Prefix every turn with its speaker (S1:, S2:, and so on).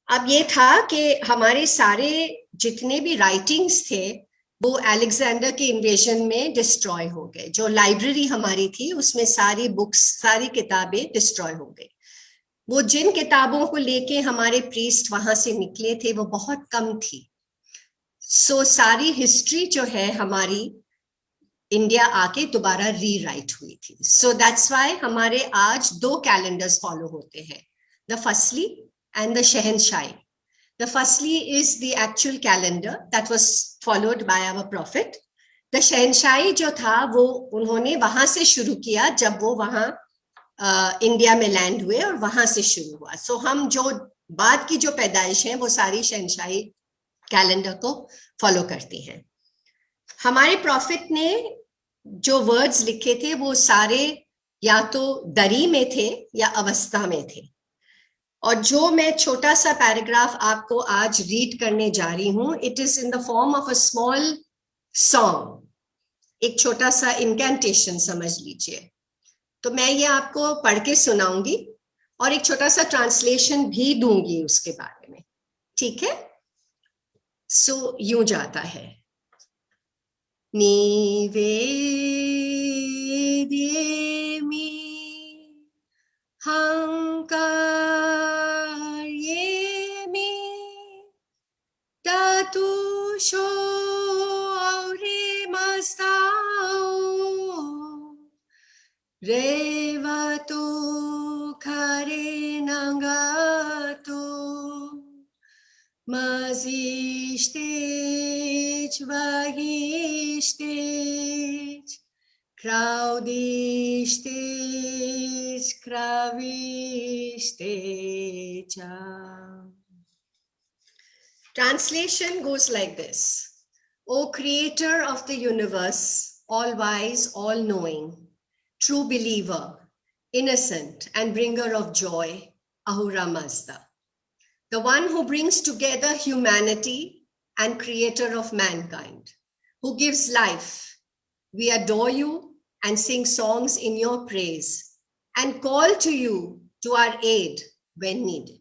S1: अब ये था कि हमारे सारे जितने भी राइटिंग्स थे वो अलेक्जेंडर के इन्वेजन में डिस्ट्रॉय हो गए। जो लाइब्रेरी हमारी थी उसमें सारी बुक्स, सारी किताबें डिस्ट्रॉय हो गई। वो जिन किताबों को लेके हमारे प्रीस्ट वहां से निकले थे वो बहुत कम थी। सारी हिस्ट्री जो है हमारी इंडिया आके दोबारा रीराइट हुई थी। दैट्स व्हाई हमारे आज दो कैलेंडर्स फॉलो होते हैं, the Fasli and the Shahanshahi. The Fasli is the actual calendar that was followed by our prophet. The शहनशाही जो था वो उन्होंने वहां से शुरू किया जब वो वहां इंडिया में लैंड हुए और वहां से शुरू हुआ। हम जो बाद की जो पैदाइश है वो सारी शहनशाही कैलेंडर को फॉलो करती हैं। हमारे प्रॉफिट ने जो वर्ड्स लिखे थे वो सारे या तो दरी में थे या अवस्था में थे। और जो मैं छोटा सा पैराग्राफ आपको आज रीड करने जा रही हूं, it is in the form of a small song, एक छोटा सा इनकैंटेशन समझ लीजिए। तो मैं ये आपको पढ़ के सुनाऊंगी और एक छोटा सा ट्रांसलेशन भी दूंगी उसके बारे में, ठीक है? यूं जाता है। निवेद्येमि हंकार्येमि ततुषो औरेमस्ताओ रेवतो खरे नंगातो mazistej vagistej kraudistej kravisteja. Translation goes like this. O creator of the universe, all wise, all knowing, true believer, innocent and bringer of joy, Ahura Mazda, the one who brings together humanity and creator of mankind, who gives life. We adore you and sing songs in your praise and call to you to our aid when needed.